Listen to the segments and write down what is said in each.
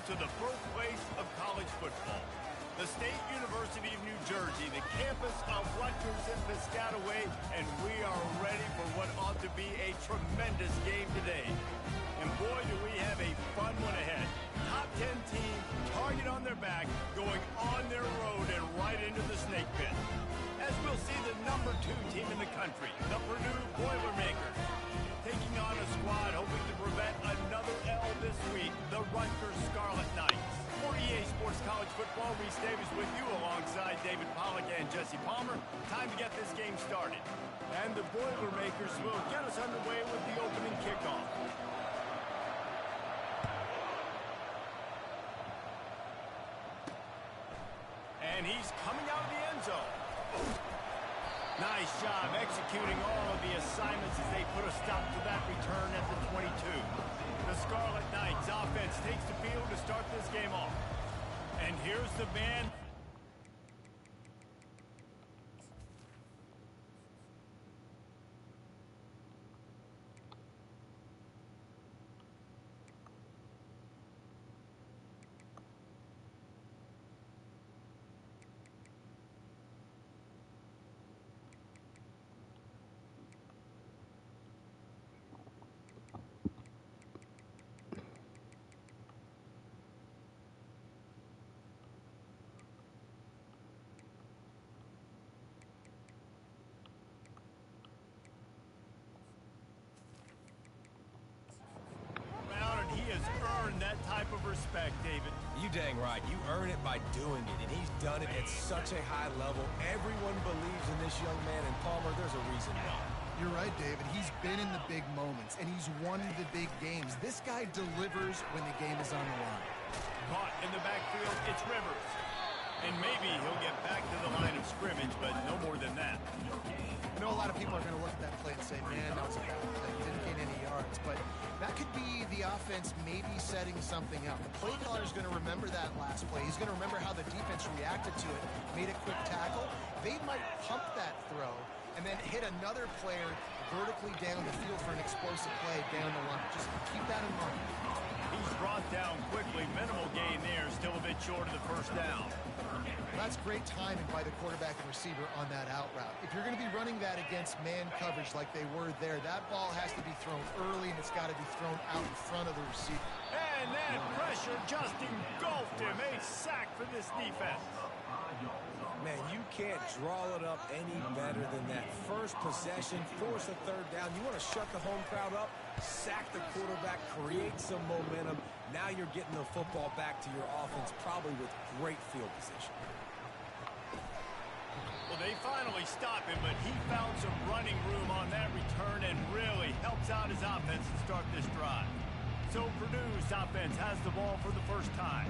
to the birthplace of college football. The State University of New Jersey, the campus of Rutgers and Piscataway, and we are ready for what ought to be a tremendous game today. And boy, do we have a fun one ahead. Top 10 team, target on their back, going on their road and right into the snake pit. As we'll see the number 2 team in the country, the Purdue Boilermakers, taking on a squad hoping to prevent another L this week, the Rutgers Scarlet Knights. For EA Sports College Football, Rut Szn3wk10 with you alongside David Pollack and Jesse Palmer. Time to get this game started. And the Boilermakers will get us underway with the opening kickoff. And he's coming out of the end zone. Nice job executing all of the assignments as they put a stop to that return at the 22. The Scarlet Knights offense takes the field to start this game off. And here's the man. That type of respect, David. You dang right. You earn it by doing it, and he's done it at such a high level. Everyone believes in this young man, and Palmer, there's a reason why. You're right, David. He's been in the big moments, and he's won the big games. This guy delivers when the game is on the line. Caught in the backfield, it's Rivers. And maybe he'll get back to the line of scrimmage, but no more than that. I know a lot of people are going to look at that play and say, man, that was a bad play. He didn't gain any yards, but that could be the offense maybe setting something up. The play caller is going to remember that last play. He's going to remember how the defense reacted to it, made a quick tackle. They might pump that throw and then hit another player vertically down the field for an explosive play down the line. Just keep that in mind. He's brought down quickly. Minimal gain there. Still a bit short of the first down. That's great timing by the quarterback and receiver on that out route. If you're going to be running that against man coverage like they were there, that ball has to be thrown early, and it's got to be thrown out in front of the receiver. And that pressure just engulfed him. A sack for this defense. Man, you can't draw it up any better than that. First possession, force a third down. You want to shut the home crowd up, sack the quarterback, create some momentum. Now you're getting the football back to your offense, probably with great field position. Well, they finally stop him, but he found some running room on that return and really helps out his offense to start this drive. So Purdue's offense has the ball for the first time.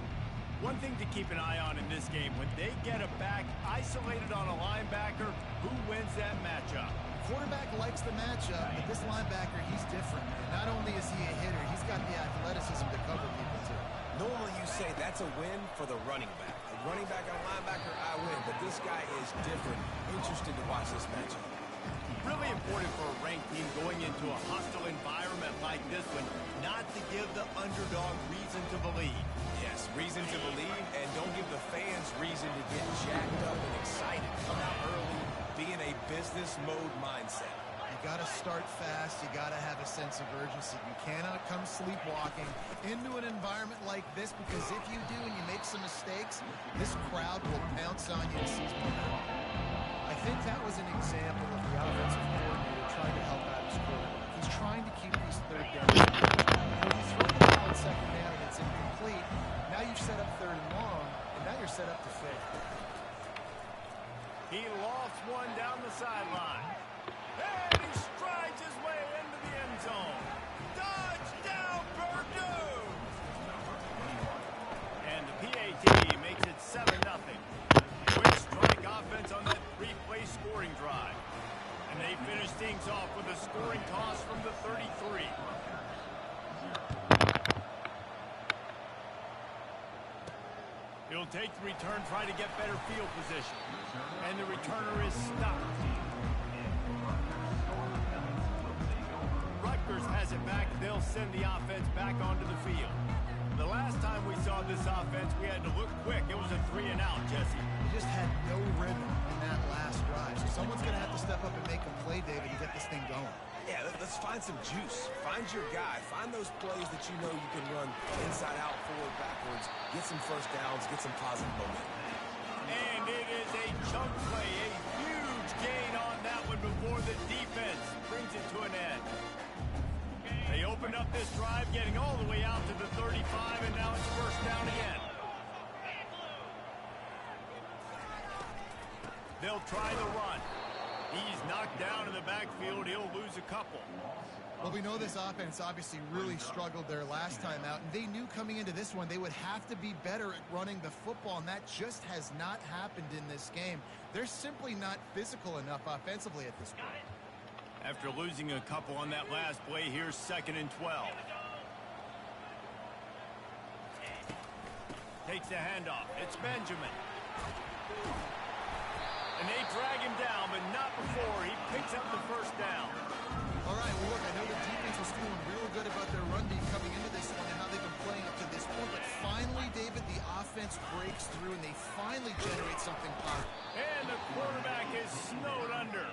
One thing to keep an eye on in this game, when they get a back isolated on a linebacker, who wins that matchup? Quarterback likes the matchup, but this linebacker, he's different. Not only is he a hitter, he's got the athleticism to cover people too. Normally you say that's a win for the running back. A running back and a linebacker, I win. But this guy is different. Interested to watch this matchup. Really important for a ranked team going into a hostile environment like this one, not to give the underdog reason to believe. Yes, reason to believe, and don't give the fans reason to get jacked up and excited. Come out early, be in a business mode mindset. You got to start fast. You got to have a sense of urgency. You cannot come sleepwalking into an environment like this, because if you do and you make some mistakes, this crowd will pounce on you and seize momentum. I think that was an example of the offensive coordinator trying to help out his quarterback. He's trying to keep these third downs. When you throw the ball on second down and it's incomplete, now you've set up third and long, and now you're set up to fail. He lofts one down the sideline. And he strides his way into the end zone. Touchdown, Purdue! And the PAT makes it 7-0. Quick strike offense on that three-play scoring drive. And they finish things off with a scoring toss from the 33. He'll take the return, try to get better field position. And the returner is stopped. Rutgers has it back. They'll send the offense back onto the field. The last time we saw on this offense, we had to look quick. It was a 3-and-out, Jesse. He just had no rhythm in that last drive. So someone's going to have to step up and make a play, David, to get this thing going. Yeah, let's find some juice. Find your guy. Find those plays that you know you can run inside out, forward, backwards. Get some first downs. Get some positive momentum. And it is a chunk play, a huge gain on that one before the defense brings it to an end. They opened up this drive, getting all the way out to the 35, and now it's first down again. They'll try the run. He's knocked down in the backfield. He'll lose a couple. Well, we know this offense obviously really struggled their last time out, and they knew coming into this one they would have to be better at running the football, and that just has not happened in this game. They're simply not physical enough offensively at this point. After losing a couple on that last play, here's 2nd and 12. Takes the handoff. It's Benjamin. And they drag him down, but not before he picks up the first down. All right, well, look, I know the defense was feeling real good about their run D coming into this one and how they've been playing up to this point, but finally, David, the offense breaks through and they finally generate something positive. And the quarterback is snowed under.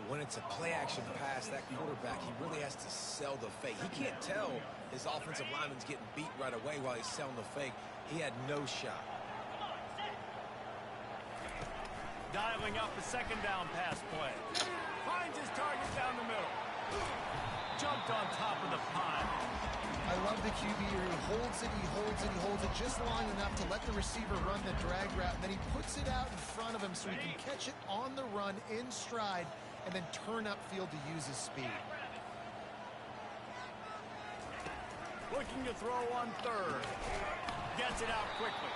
When it's a play-action pass, that quarterback, he really has to sell the fake. He can't tell his offensive lineman's getting beat right away while he's selling the fake. He had no shot. Dialing up a 2nd down pass play. Finds his target down the middle. Jumped on top of the pile. I love the QB here. He holds it, he holds it, he holds it just long enough to let the receiver run the drag route, and then he puts it out in front of him so he can catch it on the run in stride and then turn upfield to use his speed. Looking to throw on 3rd. Gets it out quickly.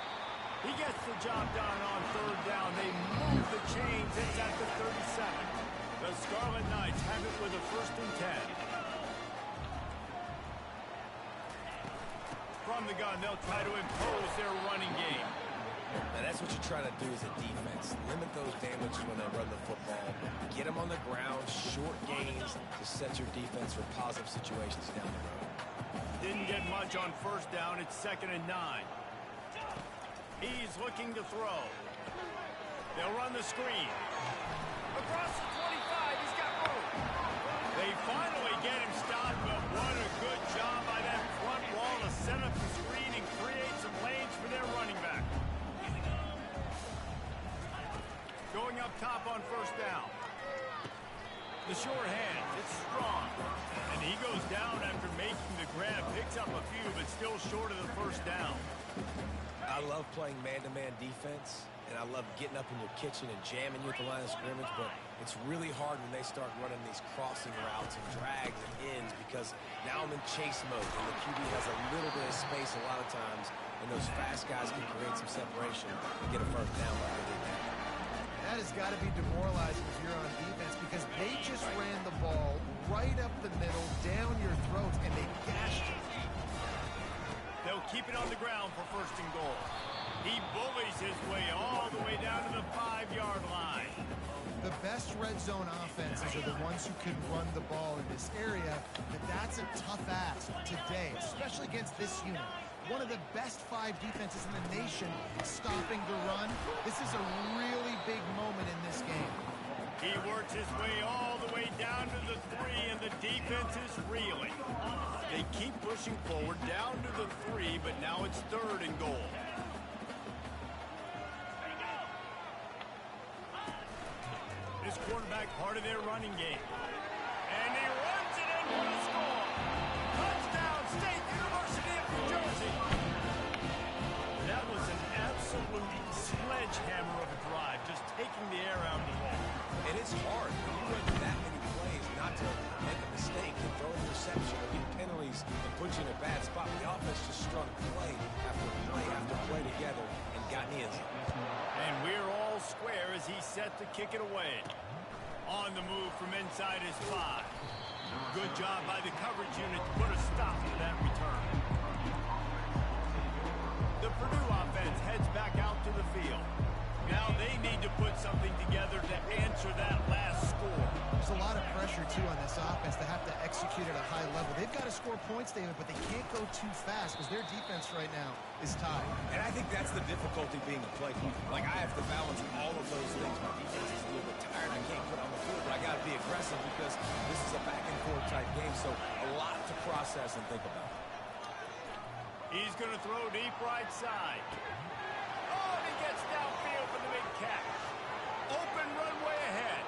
He gets the job done on 3rd down. They move the chains. It's at the 37. The Scarlet Knights have it with a 1st and 10. From the gun, they'll try to impose their running game. Now that's what you try to do as a defense. Limit those damages when they run the football. Get them on the ground, short gains to set your defense for positive situations down the road. Didn't get much on 1st down. It's 2nd and 9. He's looking to throw. They'll run the screen. Across the 25, he's got room. They finally get him stopped, but what a good job by that front wall to set up the screen and create some lanes for their running back. Going up top on 1st down. The short hand, it's strong. And he goes down after making the grab. Picks up a few, but still short of the 1st down. I love playing man-to-man defense, and I love getting up in your kitchen and jamming you at the line of scrimmage, but it's really hard when they start running these crossing routes and drags and ends because now I'm in chase mode, and the QB has a little bit of space a lot of times, and those fast guys can create some separation and get a 1st down like they did that. That has got to be demoralizing if you're on defense because they just ran the ball right up the middle, down your throats, and they gashed you. They'll keep it on the ground for 1st and goal. He bullies his way all the way down to the 5-yard line. The best red zone offenses are the ones who can run the ball in this area, but that's a tough ask today, especially against this unit. One of the best 5 defenses in the nation stopping the run. This is a really big moment in this game. He works his way all the way down to the 3, and the defense is reeling. They keep pushing forward down to the 3, but now it's 3rd and goal. This quarterback part of their running game. And he runs it in for the score. Touchdown, State University of New Jersey. That was an absolute sledgehammer of a drive, just taking the air out of the ball. And it's hard when you run that many plays not to make a mistake and throw an interception or get penalties and put you in a bad spot. The offense just strung play after play together and got in the end zone. And we're all square as he's set to kick it away. On the move from inside his 5. Good job by the coverage unit to put a stop to that return. The Purdue offense heads back out to the field. Now they need to put something together to answer that last score. There's a lot of pressure, too, on this offense to have to execute at a high level. They've got to score points, David, but they can't go too fast because their defense right now is tied. And I think that's the difficulty being a play caller. Like, I have to balance all of those things. My defense is a little bit tired. I can't put on the field, but I got to be aggressive because this is a back-and-forth type game, so a lot to process and think about. He's going to throw deep right side. Oh, and he gets downfield for the big catch. Open runway ahead.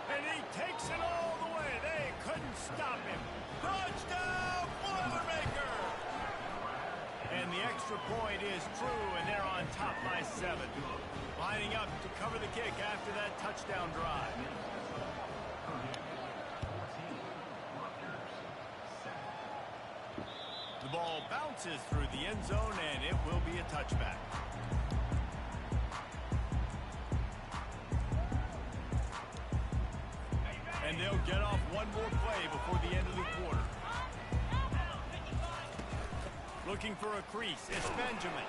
And he takes it all the way. They couldn't stop him. Touchdown, Boilermaker! And the extra point is true, and they're on top by 7. Lining up to cover the kick after that touchdown drive. The ball bounces through the end zone, and it will be a touchback. And they'll get off one more play before the end of the quarter. Looking for a crease, it's Benjamin.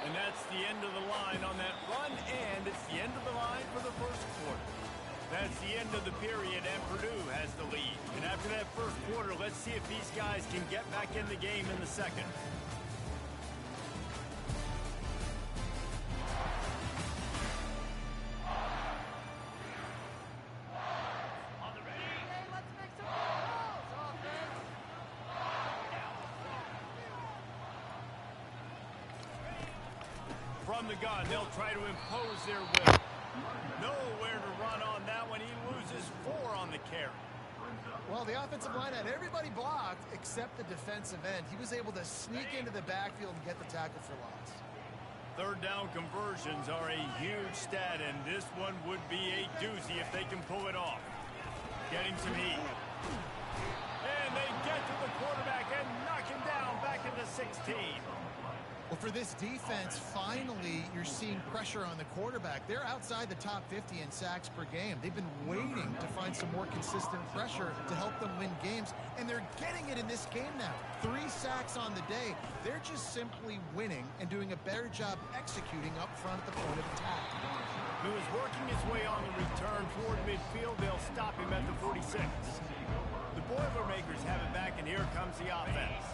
And that's the end of the line on that run, and it's the end of the line for the first quarter. That's the end of the period, and Purdue has the lead. And after that first quarter, let's see if these guys can get back in the game in the second. From the gun, they'll try to impose their will. Nowhere to run on that one. He loses 4 on the carry. Well, the offensive line had everybody blocked except the defensive end. He was able to sneak into the backfield and get the tackle for loss. Third down conversions are a huge stat, and this one would be a doozy if they can pull it off. Getting some heat. And they get to the quarterback and knock him down back into 16. Well, for this defense, finally, you're seeing pressure on the quarterback. They're outside the top 50 in sacks per game. They've been waiting to find some more consistent pressure to help them win games, and they're getting it in this game now. 3 sacks on the day. They're just simply winning and doing a better job executing up front at the point of attack. He was working his way on the return toward midfield. They'll stop him at the 46. The Boilermakers have it back, and here comes the offense.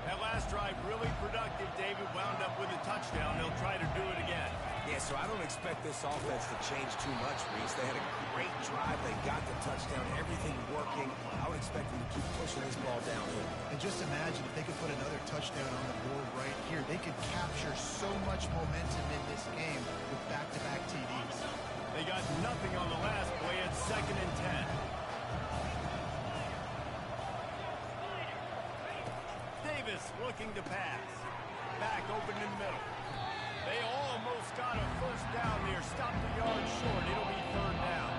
That last drive really productive. David wound up with a touchdown. They'll try to do it again. Yeah, so I don't expect this offense to change too much, Reese. They had a great drive. They got the touchdown. Everything working. I would expect them to keep pushing this ball downhill. And just imagine if they could put another touchdown on the board right here. They could capture so much momentum in this game with back-to-back TDs. They got nothing on the last play at 2nd and 10. Davis looking to pass. Back open in the middle. They almost got a first down there. Stopped a yard short. It'll be 3rd down.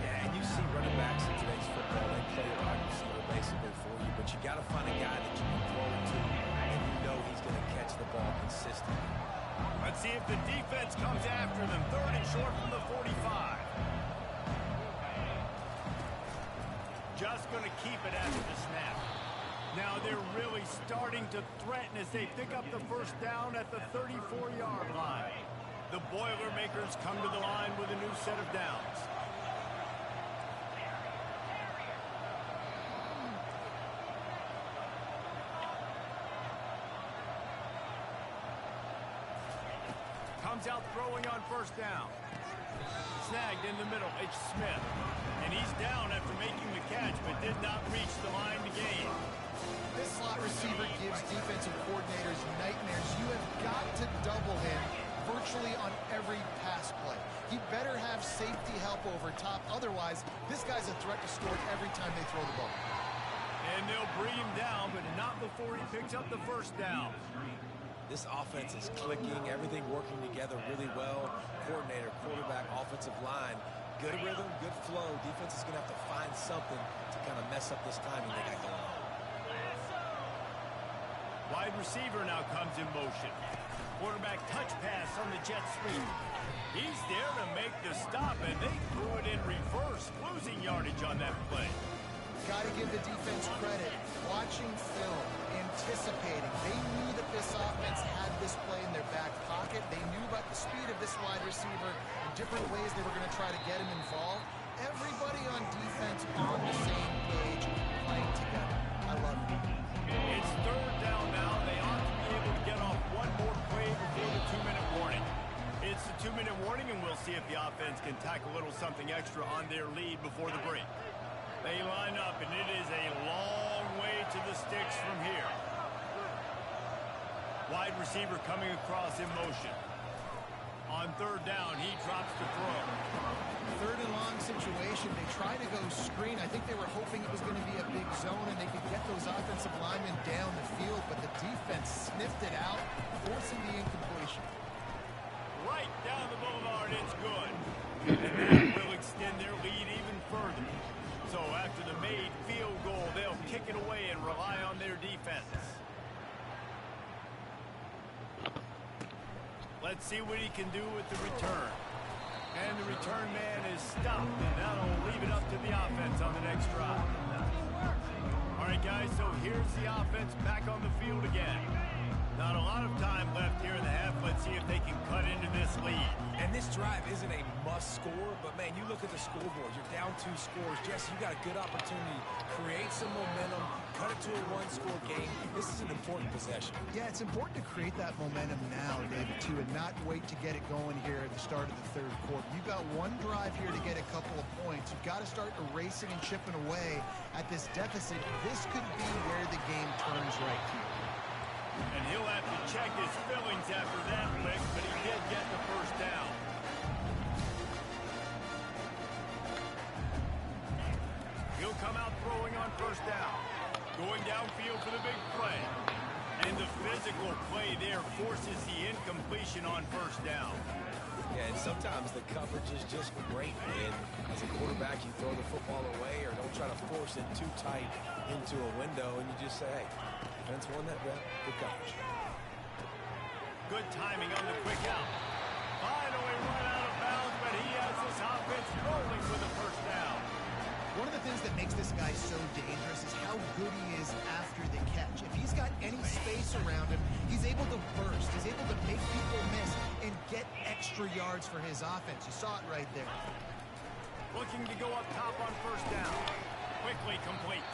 Yeah, and you see running backs in today's football. They play a wide receiver basically for you, but you got to find a guy that you can throw it to, and you know he's going to catch the ball consistently. Let's see if the defense comes after them. 3rd and short from the 45. Just going to keep it after the snap. Now they're really starting to threaten as they pick up the first down at the 34-yard line. The Boilermakers come to the line with a new set of downs. Comes out throwing on first down. Snagged in the middle, it's Smith. And he's down after making the catch, but did not reach the line to gain. This slot receiver gives defensive coordinators nightmares. You have got to double him virtually on every pass play. He better have safety help over top. Otherwise, this guy's a threat to score every time they throw the ball. And they'll bring him down, but not before he picks up the first down. This offense is clicking, everything working together really well. Coordinator, quarterback, offensive line, good rhythm, good flow. Defense is going to have to find something to kind of mess up this timing they got going on. Wide receiver now comes in motion. Quarterback touch pass on the jet sweep. He's there to make the stop, and they threw it in reverse, losing yardage on that play. Got to give the defense credit. Watching film, anticipating. They knew that this offense had this play in their back pocket. pocket. They knew about the speed of this wide receiver and different ways they were going to try to get him involved. Everybody on defense on the same page, playing together. I love it. It's third down now. They ought to be able to get off one more play before the 2-minute warning. It's the 2-minute warning, and we'll see if the offense can tack a little something extra on their lead before the break. They line up, and it is a long way to the sticks from here. Wide receiver coming across in motion. On third down, he drops to throw. Third and long situation. They try to go screen. I think they were hoping it was going to be a big zone and they could get those offensive linemen down the field, but the defense sniffed it out, forcing the incompletion. Right down the boulevard, it's good. And that will extend their lead even further. So after the made field goal, they'll kick it away and rely on their defense. Let's see what he can do with the return. And the return man is stopped, and that'll leave it up to the offense on the next drive. All right, guys, so here's the offense back on the field again. Not a lot of time left here in the half. Let's see if they can cut into this lead. And this drive isn't a must score, but, man, you look at the scoreboard. You're down 2 scores. Jesse, you got a good opportunity. Create some momentum. Cut it to a 1-score game. This is an important possession. Yeah, it's important to create that momentum now, David, too, and not wait to get it going here at the start of the third quarter. You've got one drive here to get a couple of points. You've got to start erasing and chipping away at this deficit. This could be where the game turns right here. And he'll have to check his fillings after that lick, but he did get the first down. He'll come out throwing on first down. Going downfield for the big play. And the physical play there forces the incompletion on first down. Yeah, and sometimes the coverage is just great, and as a quarterback, you throw the football away or don't try to force it too tight into a window, and you just say, hey, defense won that rep, good coverage. Good timing on the quick out. Finally run out of bounds, but he has this offense rolling for the first down. One of the things that makes this guy so dangerous is how good he is after the catch. If he's got any space around him, he's able to burst. He's able to make people miss and get extra yards for his offense. You saw it right there. Looking to go up top on first down. Quickly complete.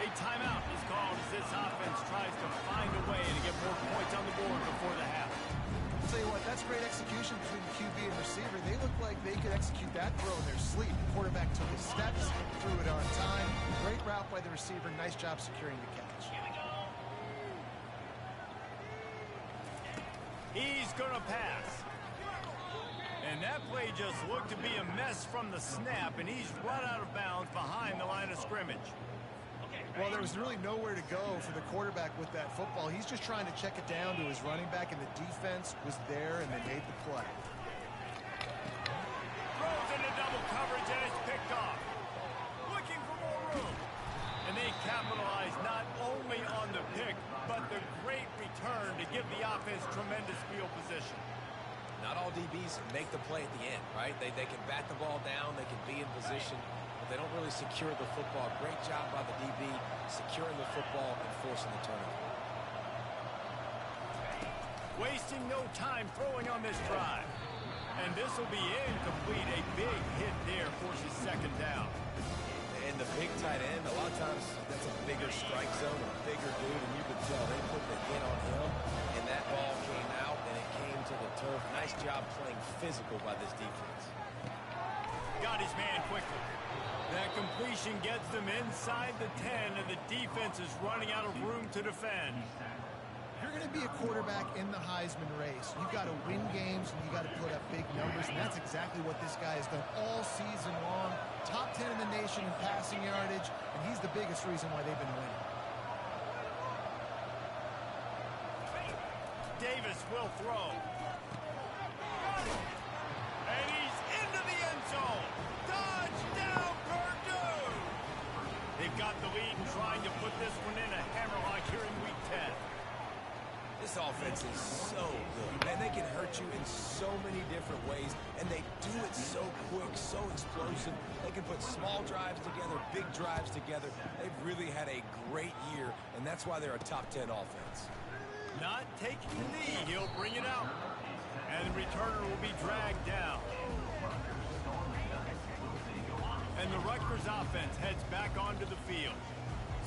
A timeout is called as this offense tries to find a way to get more points on the board before the half. I'll tell you what, that's great execution between the QB and receiver. They look like they could execute that throw in their sleep. The quarterback took his steps, threw it on time. Great route by the receiver. Nice job securing the catch. He's going to pass. And that play just looked to be a mess from the snap, and he's run out of bounds behind the line of scrimmage. Well, there was really nowhere to go for the quarterback with that football. He's just trying to check it down to his running back, and the defense was there, and they made the play. Throws into double coverage, and it's picked off. Looking for more room. And they capitalize not only on the pick, but the great return to give the offense tremendous field position. Not all DBs make the play at the end, right? They can bat the ball down, they can be in position, but they don't really secure the football. Great job by the DB securing the football and forcing the turnover. Wasting no time throwing on this drive. And this will be incomplete. A big hit there forces second down. And the big tight end, a lot of times that's a bigger strike zone, a bigger dude, and you could tell they put the hit on him, and that ball came out, and it came to the turf. Nice job playing physical by this defense. Got his man quickly. That completion gets them inside the 10, and the defense is running out of room to defend. If you're going to be a quarterback in the Heisman race, you've got to win games and you got to put up big numbers, and that's exactly what this guy has done all season long. Top 10 in the nation in passing yardage, and he's the biggest reason why they've been winning. Davis will throw. And he's into the end zone. Touchdown, Purdue! They've got the lead and trying to put this one in a hammerlock here in Week 10. This offense is so good. Man, they can hurt you in so many different ways, and they do it so quick, so explosive. They can put small drives together, big drives together. They've really had a great year, and that's why they're a top 10 offense. Not taking the knee. He'll bring it out. And the returner will be dragged down. And the Rutgers offense heads back onto the field.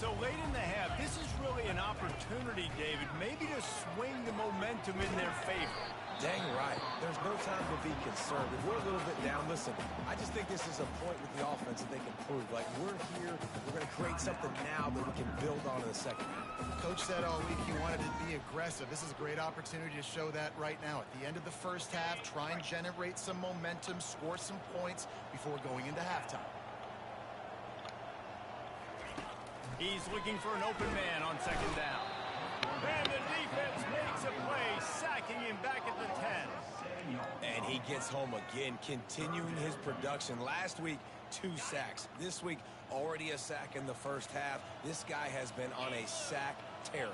So late in the half, this is really an opportunity, David, maybe to swing the momentum in their favor. Dang right. There's no time to be concerned. If we're a little bit down, listen, I just think this is a point with the offense that they can prove. Like, we're here, we're going to create something now that we can build on in the second half. Coach said all week he wanted to be aggressive. This is a great opportunity to show that right now. At the end of the first half, try and generate some momentum, score some points before going into halftime. He's looking for an open man on second down. And the defense makes a play, sacking him back at the 10. And he gets home again, continuing his production. Last week, 2 sacks. This week, already a sack in the first half. This guy has been on a sack terror.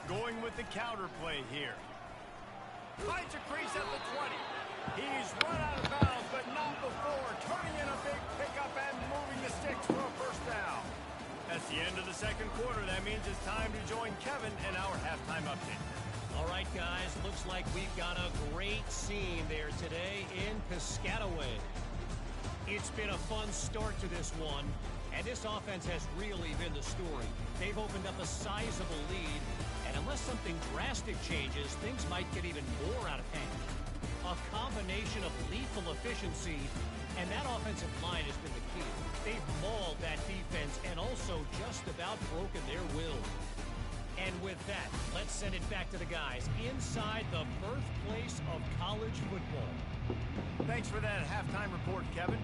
Going with the counter play here. Finds a crease at the 20. He's run out of bounds, but not before. Turning in a big pickup and moving the sticks for a first down. That's the end of the second quarter. That means it's time to join Kevin in our halftime update. All right, guys, looks like we've got a great scene there today in Piscataway. It's been a fun start to this one, and this offense has really been the story. They've opened up a sizable lead, and unless something drastic changes, things might get even more out of hand. A combination of lethal efficiency, and that offensive line has been the key. They've mauled that defense and also just about broken their will. And with that, let's send it back to the guys inside the birthplace of college football. Thanks for that halftime report, Kevin.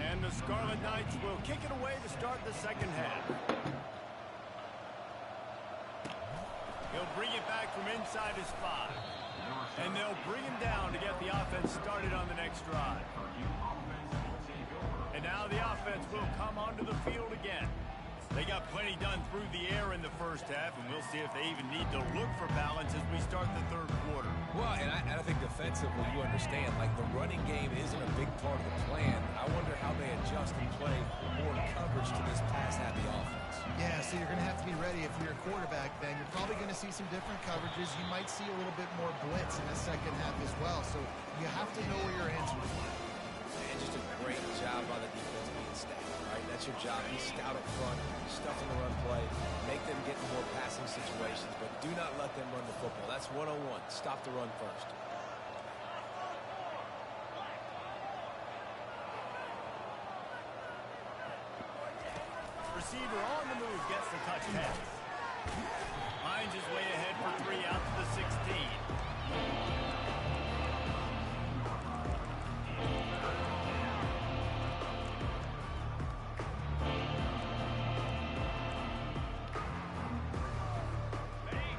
And the Scarlet Knights will kick it away to start the second half. He'll bring it back from inside his 5. And they'll bring him down to get the offense started on the next drive. And now the offense will come onto the field again. They got plenty done through the air in the first half, and we'll see if they even need to look for balance as we start the third quarter. Well, and I think defensively, you understand, like the running game isn't a big part of the plan. I wonder how they adjust and play more coverage to this pass-happy offense. Yeah, so you're going to have to be ready if you're a quarterback then. You're probably going to see some different coverages. You might see a little bit more blitz in the second half as well. So you have to know where your answers are. And just a great job by the defense being stout, right? That's your job. Be stout up front, stuff in the run play, make them get in more passing situations, but do not let them run the football. That's 101. Stop the run first. Receiver on the move gets the touchdown. Finds his way ahead for 3 out to the 16.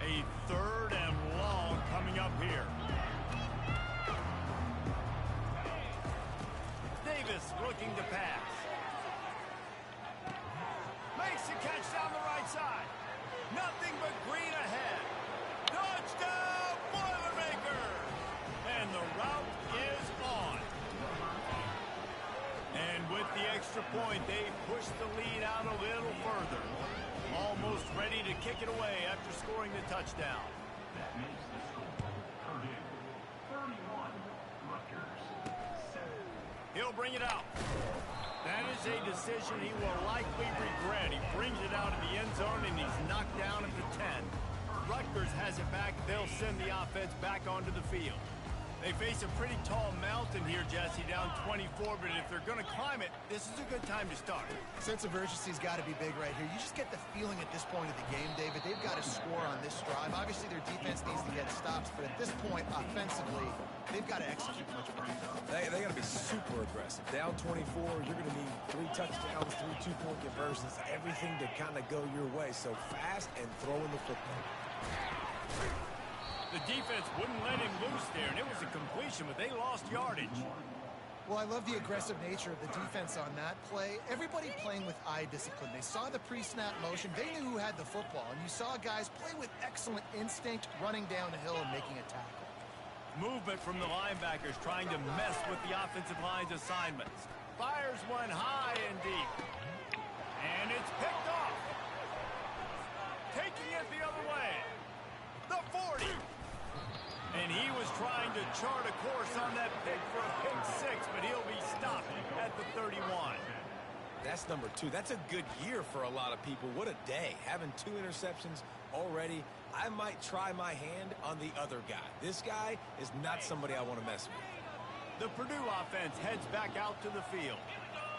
A 3rd and long coming up here. Davis looking to pass. Makes the catch down the right side. Nothing but green ahead. Touchdown, Boilermakers! And the route is on. And with the extra point, they push the lead out a little further. Almost ready to kick it away after scoring the touchdown. That makes the score Purdue 31, Rutgers 7. He'll bring it out. That is a decision he will likely regret. He brings it out of the end zone, and he's knocked down at the 10. Rutgers has it back. They'll send the offense back onto the field. They face a pretty tall mountain here, Jesse, down 24, but if they're going to climb it, this is a good time to start. Sense of urgency's got to be big right here. You just get the feeling at this point of the game, David, they've got to score on this drive. Obviously, their defense needs to get stops, but at this point, offensively, they've got to execute much better. They got to be super aggressive. Down 24, you're going to need 3 touchdowns, 3 two-point conversions, everything to kind of go your way. So fast and throwing the football. The defense wouldn't let him loose there, and it was a completion, but they lost yardage. Well, I love the aggressive nature of the defense on that play. Everybody playing with eye discipline. They saw the pre-snap motion. They knew who had the football, and you saw guys play with excellent instinct, running down the hill and making a tackle. Movement from the linebackers trying to mess with the offensive line's assignments. Fires one high and deep. And it's picked off. Taking it the other way. And he was trying to chart a course on that pick for a pick six, but he'll be stopped at the 31. That's number 2. That's a good year for a lot of people. What a day. Having 2 interceptions already. I might try my hand on the other guy. This guy is not somebody I want to mess with. The Purdue offense heads back out to the field.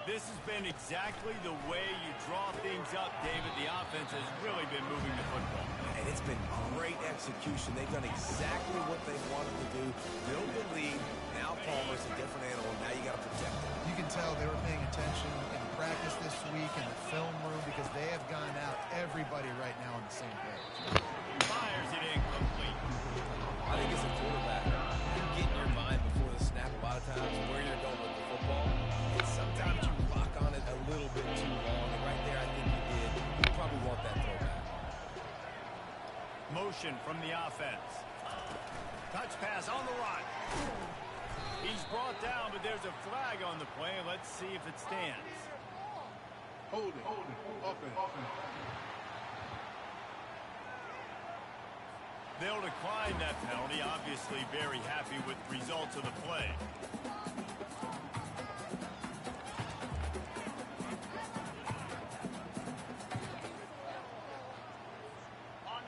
This has been exactly the way you draw things up, David. The offense has really been moving the football. And it's been great execution. They've done exactly what they wanted to do. Build the lead. Now Palmer's a different animal. Now you got to protect him. You can tell they were paying attention in practice this week in the film room because they have gone out everybody right now on the same page. Fires it incomplete. I think as a quarterback, you get in your mind before the snap a lot of times where you're going with the football. And sometimes you lock on it a little bit too long. And right there, I think you did. You probably want that throwback. Motion from the offense. Touch pass on the run. He's brought down, but there's a flag on the play. Let's see if it stands. Hold it. Offense. They'll decline that penalty. Obviously very happy with the results of the play.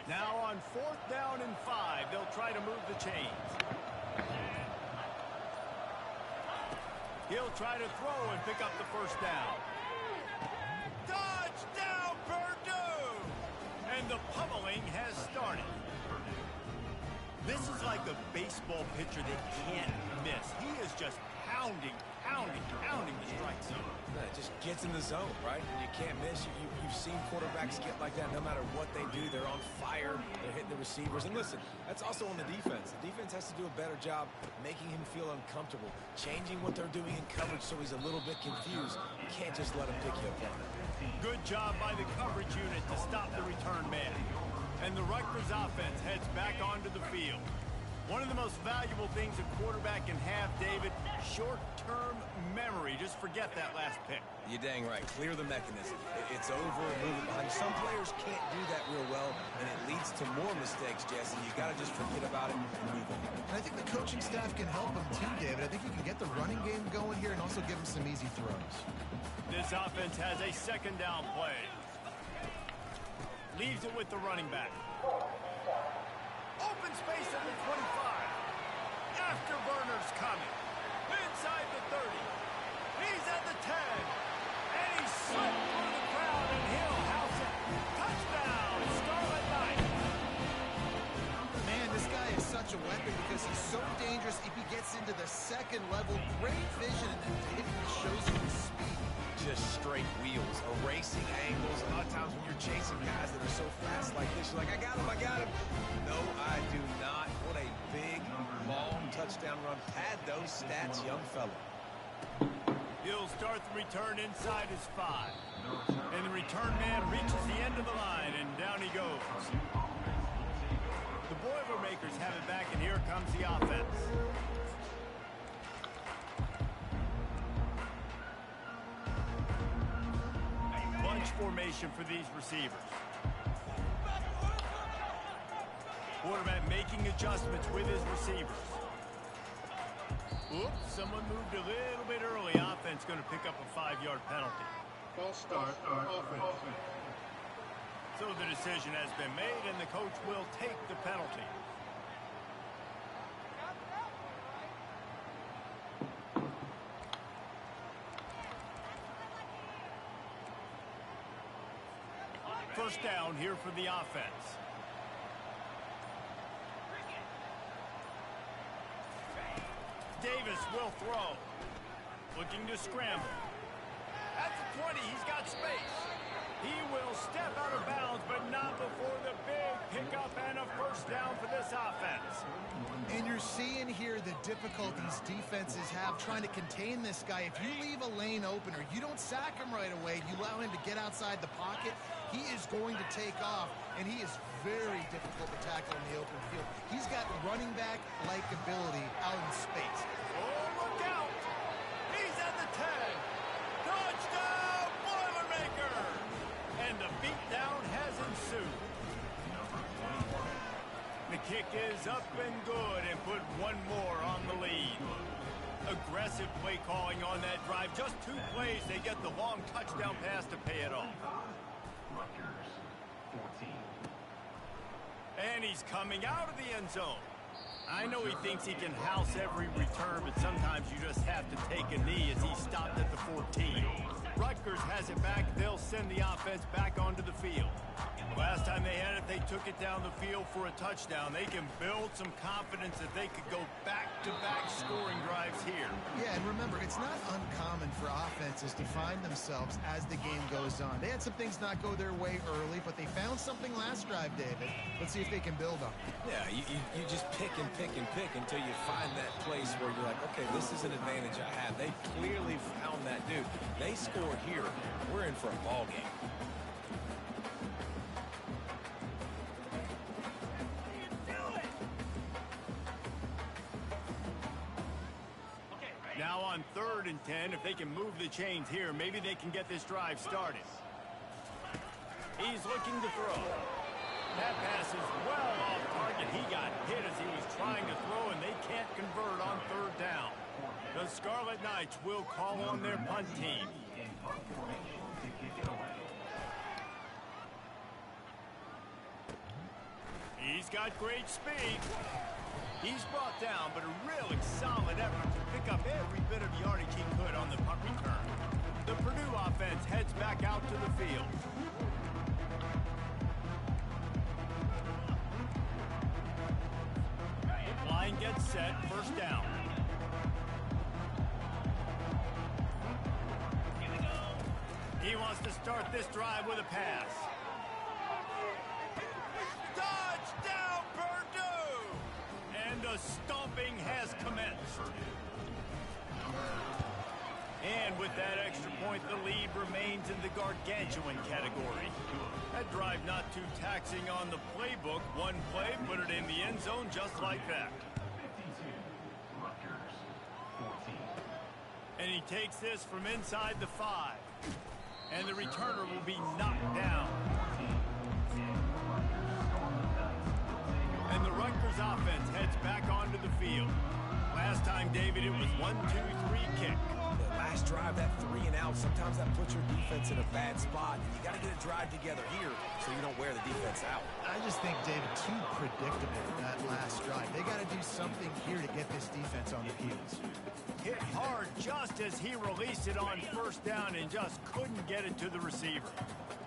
Now on 4th down and 5, they'll try to move the chains. He'll try to throw and pick up the first down. Touchdown, Purdue! And the pummeling has started. This is like a baseball pitcher that can't miss. He is just pounding the strike zone. It just gets in the zone, right? And you can't miss. You've seen quarterbacks get like that no matter what they do. They're on fire. They're hitting the receivers. And listen, that's also on the defense. The defense has to do a better job making him feel uncomfortable, changing what they're doing in coverage so he's a little bit confused. You can't just let him pick you apart. Good job by the coverage unit to stop the return man. And the Rutgers offense heads back onto the field. One of the most valuable things a quarterback can have, David, short-term memory. Just forget that last pick. You're dang right. Clear the mechanism. It's over and move it behind. Some players can't do that real well, and it leads to more mistakes, Jesse. You got to just forget about it and move on. And I think the coaching staff can help him too, David. I think you can get the running game going here and also give him some easy throws. This offense has a 2nd down play. Leaves it with the running back. Open space at the 25. Afterburner's coming. Inside the 30. He's at the 10. And he's slipped through the crowd, and he'll house it. Touchdown, Scarlet Knight. Man, this guy is such a weapon because he's so dangerous if he gets into the 2nd level. Great vision, and then David shows you his speed. Just straight wheels, erasing angles. A lot of times when you're chasing guys that are so fast like this, you're like, I got him. No, I do not. What a big, long touchdown run. Pad those stats, young fella. He'll start the return inside his 5. And the return man reaches the end of the line, and down he goes. The Boilermakers have it back, and here comes the offense. Bunch formation for these receivers. Quarterback making adjustments with his receivers. Oops, someone moved a little bit early. Offense going to pick up a 5-yard penalty. False start. Offense. So the decision has been made, and the coach will take the penalty. First down here for the offense. Davis will throw. Looking to scramble. At the 20, he's got space. He will step out of bounds, but not before the big pickup and a first down for this offense. And you're seeing here the difficulties defenses have trying to contain this guy. If you leave a lane open or you don't sack him right away, you allow him to get outside the pocket, he is going to take off, and he is very difficult to tackle in the open field. He's got running back-like ability out in space. Oh, look out! He's at the 10. Touchdown, Boilermaker! And the beatdown has ensued. The kick is up and good and put one more on the lead. Aggressive play calling on that drive. Just 2 plays, they get the long touchdown pass to pay it off. Rutgers, 14. And he's coming out of the end zone. I know he thinks he can house every return, but sometimes you just have to take a knee as he stopped at the 14. Rutgers has it back. They'll send the offense back onto the field. Last time they had it, they took it down the field for a touchdown. They can build some confidence that they could go back-to-back scoring drives here. Yeah, and remember, it's not uncommon for offenses to find themselves as the game goes on. They had some things not go their way early, but they found something last drive, David. Let's see if they can build on it. Yeah, you just pick and pick and pick until you find that place where you're like, okay, this is an advantage I have. They clearly found that dude. They score here. We're in for a ball game. Now on 3rd and 10, if they can move the chains here, maybe they can get this drive started. He's looking to throw. That pass is well off target. He got hit as he was trying to throw, and they can't convert on 3rd down. The Scarlet Knights will call on their punt team. He's got great speed. He's brought down, but a really solid effort to pick up every bit of yardage he could on the punt return. The Purdue offense heads back out to the field. Line gets set, 1st down. He wants to start this drive with a pass. Touchdown, Purdue! And the stomping has commenced. And with that extra point, the lead remains in the gargantuan category. That drive not too taxing on the playbook. One play, put it in the end zone just like that. 52. Rutgers, 14. And he takes this from inside the 5. And the returner will be knocked down. And the Rutgers offense heads back onto the field. Last time, David, it was 1-2-3 kick. The last drive, that 3 and out, sometimes that puts your defense in a bad spot. And you got to get a drive together here so you don't wear the defense out. I just think, David, too predictable that last drive. They got to do something here to get this defense on their heels. Hit hard just as he released it on 1st down and just couldn't get it to the receiver.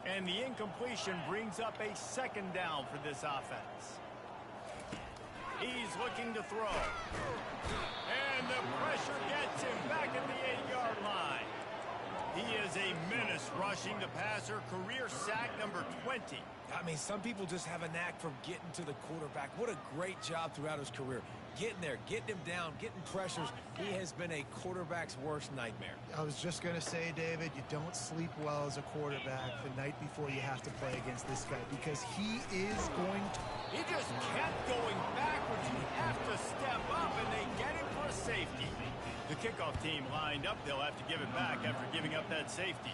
And the incompletion brings up a 2nd down for this offense. He's looking to throw. And the pressure gets him back at the 8-yard line. He is a menace rushing the passer. Career sack number 20. I mean, some people just have a knack for getting to the quarterback. What a great job throughout his career. Getting there, getting him down, getting pressures. He has been a quarterback's worst nightmare. I was just going to say, David, you don't sleep well as a quarterback the night before you have to play against this guy because he is going to... He just kept going backwards. You have to step up, and they get him for a safety. The kickoff team lined up. They'll have to give it back after giving up that safety.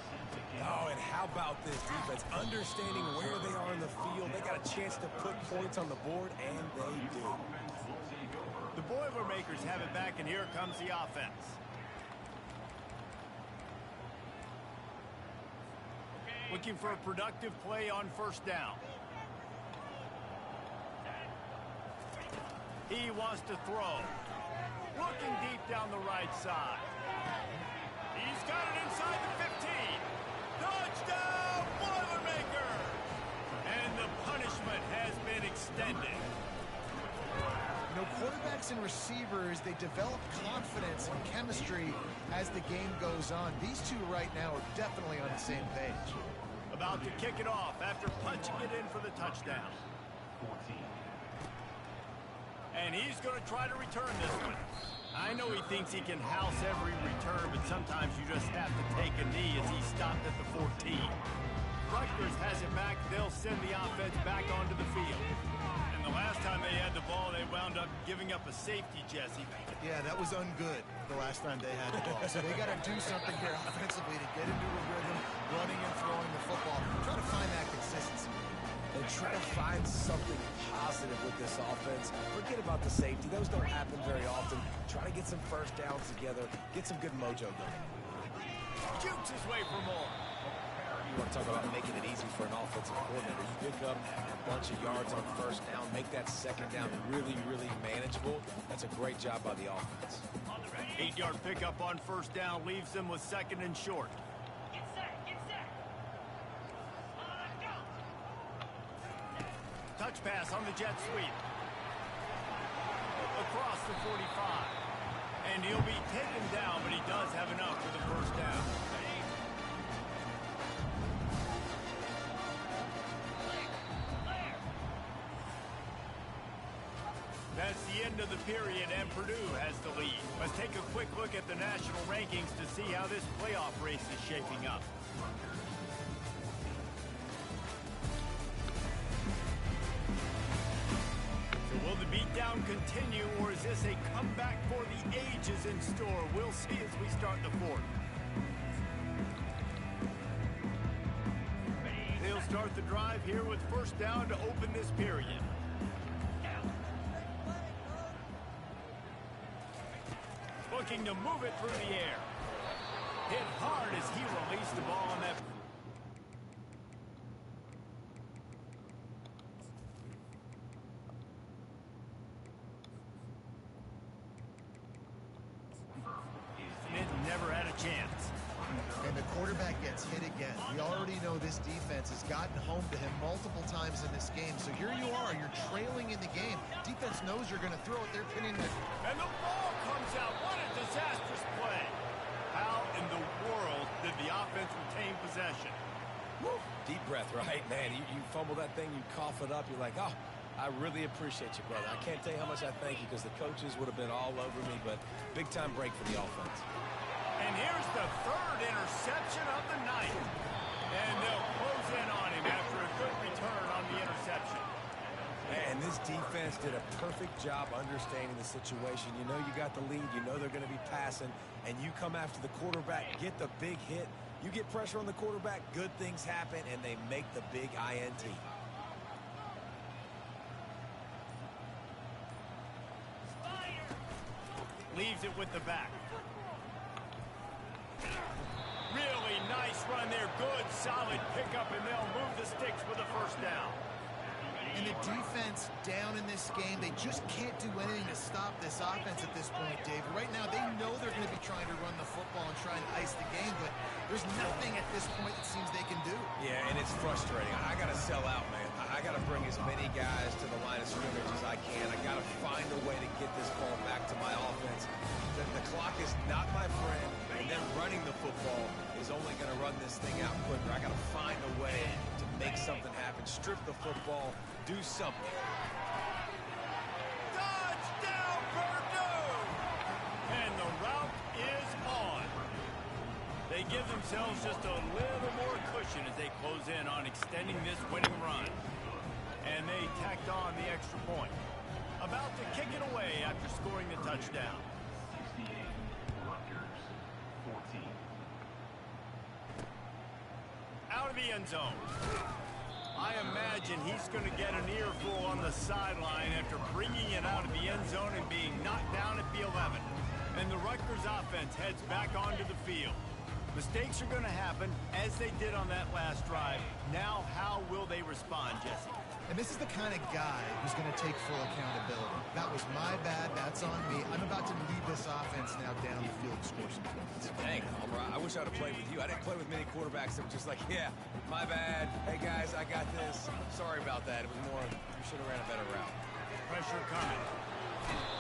Oh, and how about this defense? Understanding where they are in the field. They got a chance to put points on the board, and they do. The Boilermakers have it back, and here comes the offense. Looking for a productive play on 1st down. He wants to throw. Looking deep down the right side. He's got it inside the 15. Touchdown, Boilermakers! And the punishment has been extended. You know, quarterbacks and receivers, they develop confidence and chemistry as the game goes on. These two right now are definitely on the same page. About to kick it off after punching it in for the touchdown. 14. And he's going to try to return this one. I know he thinks he can house every return, but sometimes you just have to take a knee as he stopped at the 14. Rutgers has it back. They'll send the offense back onto the field. And the last time they had the ball, they wound up giving up a safety, Jesse. Yeah, that was ungood the last time they had the ball. So they got to do something here offensively to get into a rhythm, running and throwing the football. Try to find that consistency. And and try to find something positive with this offense. Forget about the safety. Those don't happen very often. Try to get some first downs together, get some good mojo going. Shoots his way for more. You want to talk about making it easy for an offensive coordinator. You pick up a bunch of yards on first down, make that second down really, really manageable. That's a great job by the offense. 8-yard pickup on first down leaves them with second and short. Touch pass on the jet sweep. Across the 45. And he'll be taken down, but he does have enough for the first down. That's the end of the period, and Purdue has the lead. Let's take a quick look at the national rankings to see how this playoff race is shaping up. So will the beatdown continue, or is this a comeback for the ages in store? We'll see as we start the fourth. They'll start the drive here with first down to open this period. Looking to move it through the air. Hit hard as he released the ball on that. It never had a chance. And the quarterback gets hit again. We already know this defense has gotten home to him multiple times in this game. So here you are, you're trailing in the game. Defense knows you're going to throw it. They're pinning it. And the ball comes out. What a disastrous play. How in the world did the offense retain possession? Woo. Deep breath, right? Man, you fumble that thing, you cough it up, you're like, oh, I really appreciate you, brother. I can't tell you how much I thank you because the coaches would have been all over me, but big-time break for the offense. And here's the third interception of the night. And they'll close in on him after a good return on the interception. And this defense did a perfect job understanding the situation. You know you got the lead. You know they're going to be passing. And you come after the quarterback, get the big hit. You get pressure on the quarterback, good things happen, and they make the big INT. Leaves it with the back. Really nice run there. Good, solid pickup, and they'll move the sticks for the first down. And the defense down in this game, they just can't do anything to stop this offense at this point, Dave. Right now, they know they're going to be trying to run the football and try and ice the game, but there's nothing at this point it seems they can do. Yeah, and it's frustrating. I got to sell out, man. I got to bring as many guys to the line of scrimmage as I can. I got to find a way to get this ball back to my offense. The clock is not my friend, and then running the football is only going to run this thing out quicker. I got to find a way to make something happen. Strip the football, do something. Touchdown, Purdue! And the route is on. They give themselves just a little more cushion as they close in on extending this winning run. And they tacked on the extra point. About to kick it away after scoring the touchdown. 68, Rutgers, 14. Out of the end zone. I imagine he's going to get an earful on the sideline after bringing it out of the end zone and being knocked down at the 11. And the Rutgers offense heads back onto the field. Mistakes are going to happen, as they did on that last drive. Now, how will they respond, Jesse? And this is the kind of guy who's going to take full accountability. That was my bad. That's on me. I'm about to lead this offense now down the field to score some points. Dang, Homer, I wish I would have played with you. I didn't play with many quarterbacks that were just like, yeah, my bad. Hey, guys, I got this. Sorry about that. It was more, you should have ran a better route. Pressure coming.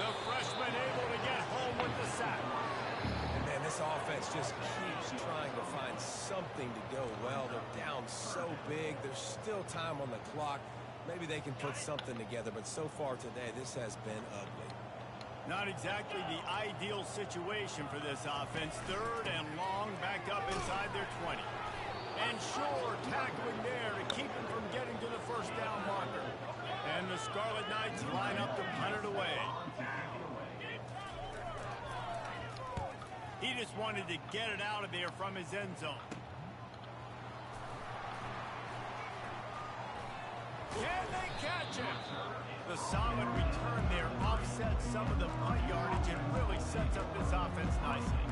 The freshman able to get home with the sack. And, man, this offense just keeps trying to find something to go well. They're down so big. There's still time on the clock. Maybe they can put something together, but so far today, this has been ugly. Not exactly the ideal situation for this offense. Third and long, back up inside their 20. And sure, tackling there to keep him from getting to the first down marker. And the Scarlet Knights line up to punt it away. He just wanted to get it out of there from his end zone. catch him. The solid return there offsets some of the punt yardage and really sets up this offense nicely.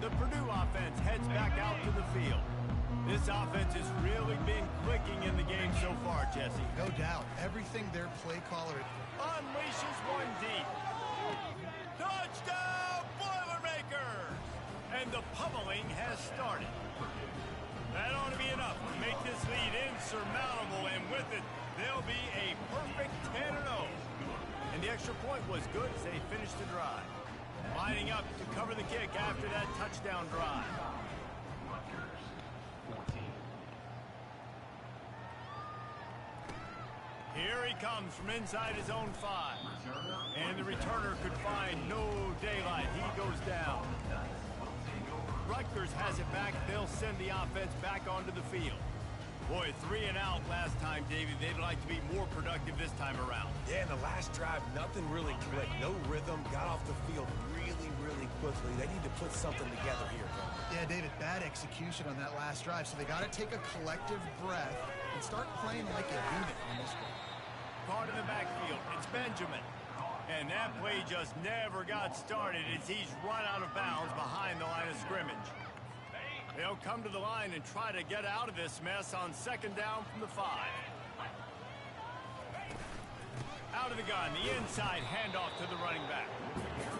The Purdue offense heads back out to the field. This offense has really been clicking in the game so far, Jesse. No doubt. Everything their play caller Unleashes one deep. Touchdown, Boilermaker! And the pummeling has started. That ought to be enough to make this lead insurmountable, and with it, they'll be a perfect 10-0. And the extra point was good as they finished the drive. Lining up to cover the kick after that touchdown drive. Rutgers 14. Here he comes from inside his own 5. And the returner could find no daylight. He goes down. Rutgers has it back. They'll send the offense back onto the field. Boy, 3 and out last time, David. They'd like to be more productive this time around. Yeah, in the last drive, nothing really clicked. No rhythm. Got off the field really, really quickly. They need to put something together here. Yeah, David, bad execution on that last drive. So they got to take a collective breath and start playing like a unit on this one. Caught in the backfield. It's Benjamin. And that play just never got started as he's run out of bounds behind the line of scrimmage. They'll come to the line and try to get out of this mess on second down from the 5. Out of the gun, the inside handoff to the running back.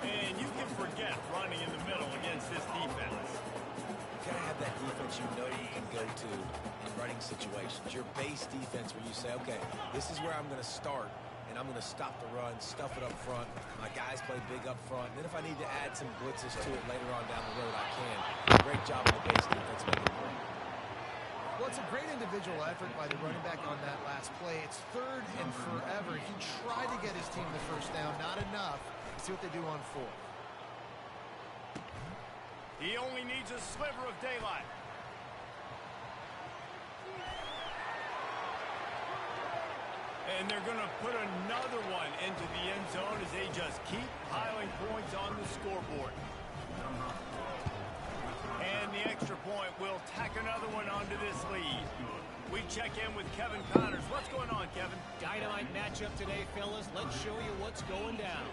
And you can forget running in the middle against this defense. You gotta have that defense you know you can go to in running situations. Your base defense where you say, okay, this is where I'm going to start, and I'm going to stop the run, stuff it up front. My guys play big up front. And then if I need to add some blitzes to it later on down the road, I can. Great job on the base defense making the play. Well, it's a great individual effort by the running back on that last play. It's 3rd and forever. He tried to get his team the first down. Not enough. See what they do on 4th. He only needs a sliver of daylight. And they're going to put another one into the end zone as they just keep piling points on the scoreboard. And the extra point will tack another one onto this lead. We check in with Kevin Connors. What's going on, Kevin? Dynamite matchup today, fellas. Let's show you what's going down.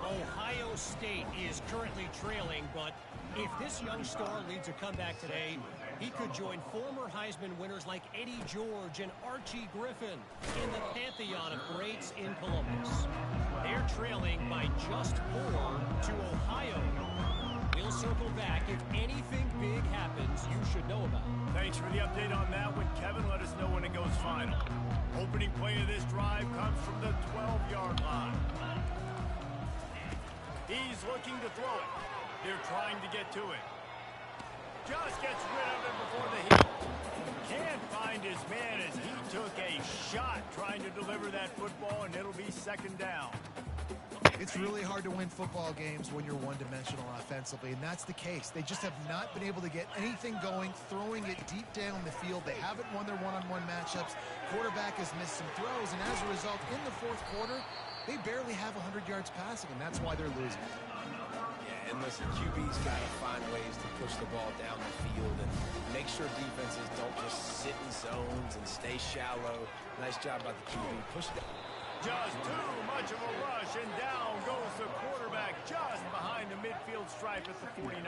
Ohio State is currently trailing, but if this young star leads a comeback today, he could join former Heisman winners like Eddie George and Archie Griffin in the pantheon of greats in Columbus. They're trailing by just 4 to Ohio. We'll circle back if anything big happens you should know about. Thanks for the update on that one, Kevin. Let us know when it goes final. Opening play of this drive comes from the 12-yard line. He's looking to throw it. They're trying to get to it. Just gets rid of it before the heat. Can't find his man as he took a shot trying to deliver that football, and it'll be second down. It's really hard to win football games when you're one-dimensional offensively, and that's the case. They just have not been able to get anything going, throwing it deep down the field. They haven't won their one-on-one matchups. Quarterback has missed some throws, and as a result, in the 4th quarter, they barely have 100 yards passing, and that's why they're losing. And listen, QB's got to find ways to push the ball down the field and make sure defenses don't just sit in zones and stay shallow. Nice job by the QB. Push it down. Just too much of a rush, and down goes the quarterback just behind the midfield stripe at the 49.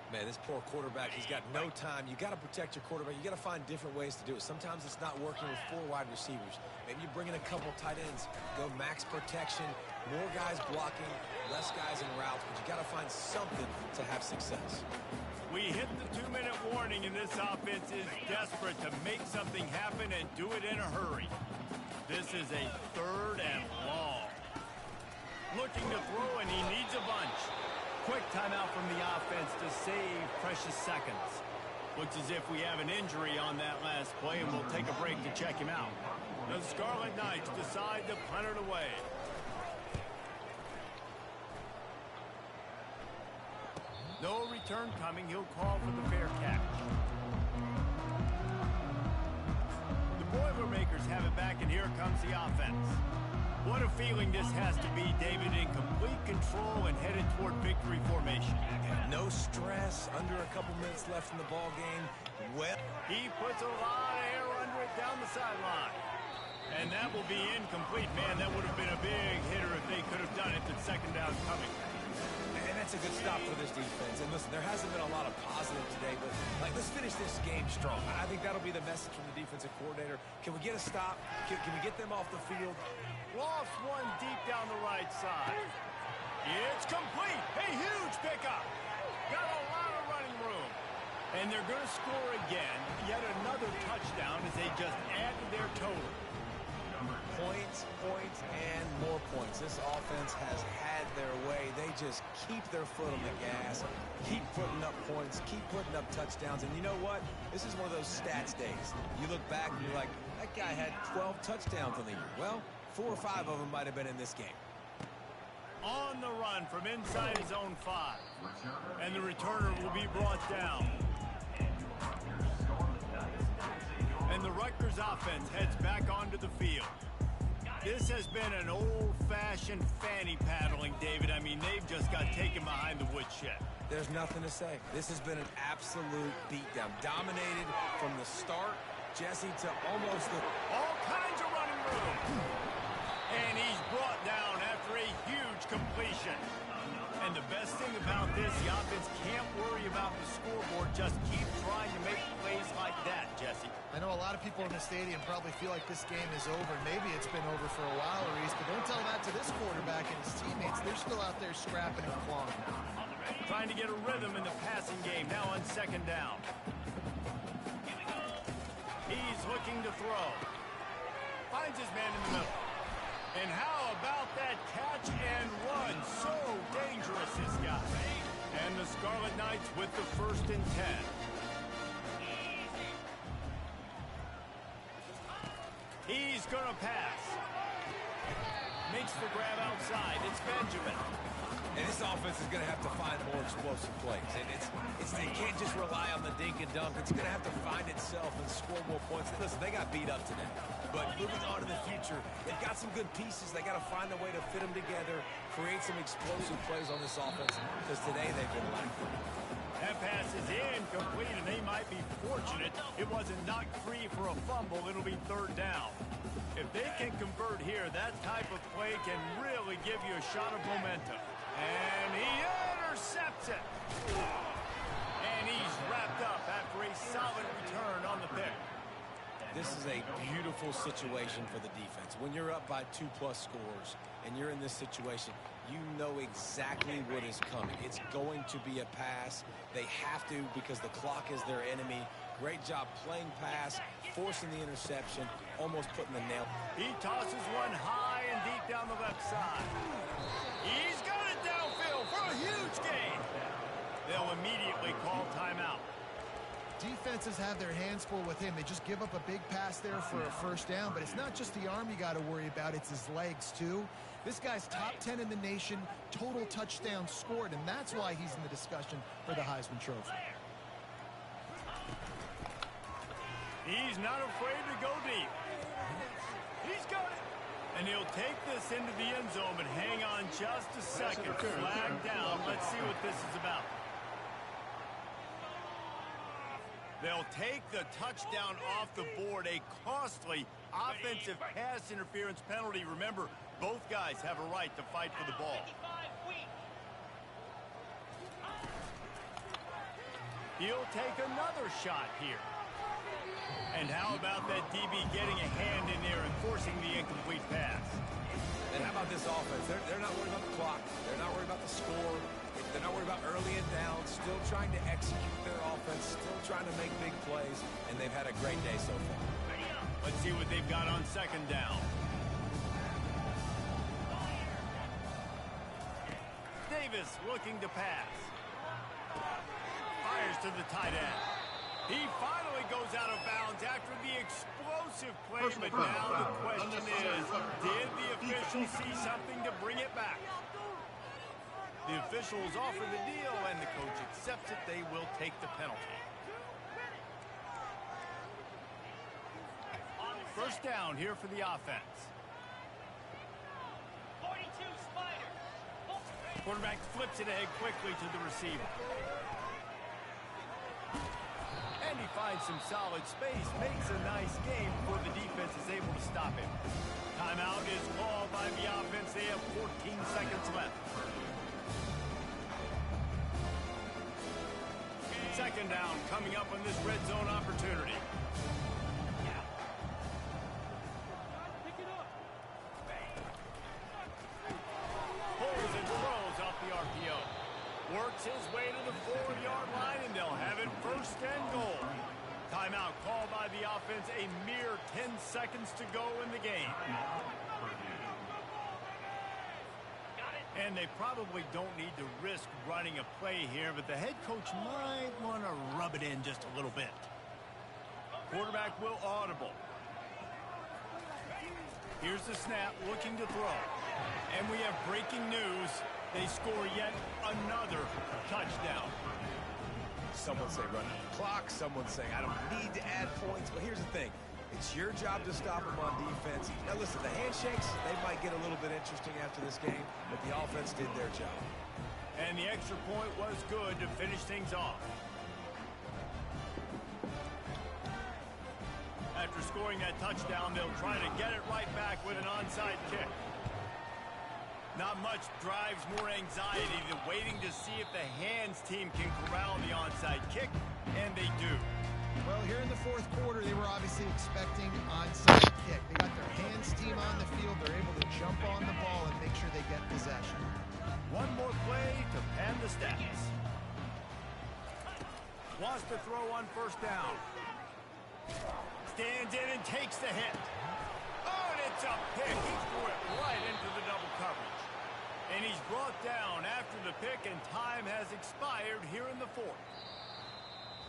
Man, this poor quarterback, he's got no time. You got to protect your quarterback. You got to find different ways to do it. Sometimes it's not working with 4 wide receivers. Maybe you bring in a couple tight ends, go max protection, more guys blocking, less guys in routes, but you got to find something to have success. We hit the 2-minute warning, and this offense is desperate to make something happen and do it in a hurry. This is a 3rd and long. Looking to throw, and he needs a bunch. Quick timeout from the offense to save precious seconds. Looks as if we have an injury on that last play, and we'll take a break to check him out. The Scarlet Knights decide to punt it away. No return coming. He'll call for the fair catch. The Boilermakers have it back, and here comes the offense. What a feeling this has to be, David, in complete control and headed toward victory formation. And no stress, under a couple minutes left in the ball game. Well, he puts a lot of air under it down the sideline. And And that will be incomplete. Man, that would have been a big hitter if they could have done it. That second down coming. And that's a good stop for this defense. And listen, there hasn't been a lot of positive today, but let's finish this game strong. I think that'll be the message from the defensive coordinator. Can we get a stop? Can we get them off the field? Lost one deep down the right side. It's complete. A huge pickup. Got a lot of running room. And they're going to score again. Yet another touchdown as they just add to their total. Points, points, and more points. This offense has had their way. They just keep their foot on the gas, keep putting up points, keep putting up touchdowns. And you know what? This is one of those stats days. You look back and you're like, that guy had 12 touchdowns on the year. Well, 4 or 5 of them might have been in this game. On the run from inside his own 5. And the returner will be brought down. And the Rutgers offense heads back onto the field. This has been an old-fashioned fanny paddling, David. I mean, they've just got taken behind the woodshed. There's nothing to say. This has been an absolute beatdown. Dominated from the start, Jesse, to almost the... All kinds of running room. And he's brought down after a huge completion. And the best thing about this, the offense can't worry about the scoreboard. Just keep trying to make plays like that, Jesse. I know a lot of people in the stadium probably feel like this game is over. Maybe it's been over for a while, Reese, but don't tell that to this quarterback and his teammates. They're still out there scrapping and clawing. Trying to get a rhythm in the passing game, now on second down. He's looking to throw. Finds his man in the middle. And how about that catch and run? So dangerous, this guy. And the Scarlet Knights with the 1st and 10. He's going to pass. Makes the grab outside. It's Benjamin. And this offense is going to have to find more explosive plays. And it can't just rely on the dink and dunk. It's going to have to find itself and score more points. Listen, they got beat up today. But moving on in the future, they've got some good pieces. They got to find a way to fit them together, create some explosive plays on this offense, because today they've been lacking. That pass is incomplete, and they might be fortunate it wasn't knocked free for a fumble. It'll be 3rd down. If they can convert here, that type of play can really give you a shot of momentum. And he intercepts it. And he's wrapped up after a solid return on the pick. This is a beautiful situation for the defense. When you're up by 2+ scores and you're in this situation, you know exactly what is coming. It's going to be a pass. They have to because the clock is their enemy. Great job playing pass, forcing the interception, almost putting the nail. He tosses one high and deep down the left side. He's got it downfield for a huge gain. They'll immediately call timeout. Defenses have their hands full with him. They just give up a big pass there for a 1st down, but it's not just the arm you got to worry about, it's his legs too. This guy's top 10 in the nation, total touchdowns scored, and that's why he's in the discussion for the Heisman Trophy. He's not afraid to go deep. He's got it. And he'll take this into the end zone, but hang on just a second. Flag down. Let's see what this is about. They'll take the touchdown off the board. A costly offensive pass interference penalty. Remember, both guys have a right to fight for the ball. He'll take another shot here. And how about that DB getting a hand in there and forcing the incomplete pass? And how about this offense? They're not worried about the clock. They're not worried about the score. They're not worried about early and down. Still trying to execute their offense. Still trying to make big plays. And they've had a great day so far. Let's see what they've got on second down. Davis looking to pass. Fires to the tight end. He finally goes out of bounds after the explosive play, but now the question is, did the official see something to bring it back? The officials offer the deal, and the coach accepts it. They will take the penalty. 1st down here for the offense. 42 Spider. Quarterback flips it ahead quickly to the receiver. And and he finds some solid space, makes a nice game before the defense is able to stop him. Timeout is called by the offense. They have 14 seconds left. Second down coming up on this red zone opportunity. Pulls and throws off the RPO. Works his way to the 4-yard line, and they'll have it first and goal. Timeout called by the offense. A mere 10 seconds to go in the game. And they probably don't need to risk running a play here, but the head coach might want to rub it in just a little bit. Quarterback will audible. Here's the snap, looking to throw. And we have breaking news. They score yet another touchdown. Someone say run out the clock. Someone saying I don't need to add points. But here's the thing. It's your job to stop them on defense. Now, listen, the handshakes, they might get a little bit interesting after this game, but the offense did their job. And the extra point was good to finish things off. After scoring that touchdown, they'll try to get it right back with an onside kick. Not much drives more anxiety than waiting to see if the hands team can corral the onside kick, and they do. Well, here in the fourth quarter, they were obviously expecting onside kick. They got their hands team on the field. They're able to jump on the ball and make sure they get possession. One more play to pad the stats. Wants to throw on first down. Stands in and takes the hit. Oh, and it's a pick. He threw it right into the double coverage. And he's brought down after the pick, and time has expired here in the fourth.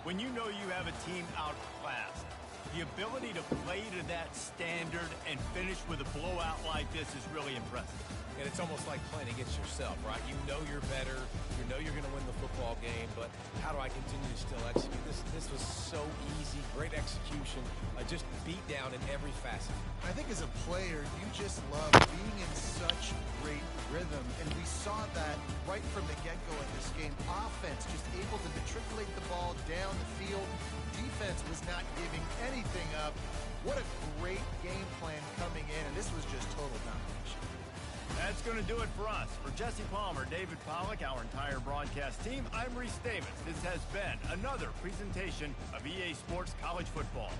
When you know you have a team outclassed, the ability to play to that standard and finish with a blowout like this is really impressive. And it's almost like playing against yourself, right? You know you're better. You know you're going to win the football game, but how do I continue to still execute? This was so easy. Great execution. Just beat down in every facet. I think as a player, you just love being in such great rhythm, and we saw that right from the get-go in this game. Offense just able to matriculate the ball down the field. Defense was not giving anything up. What a great game plan coming in, and this was just total domination. That's going to do it for us. For Jesse Palmer, David Pollack, our entire broadcast team, I'm Rut Szn3wk10. This has been another presentation of EA Sports College Football.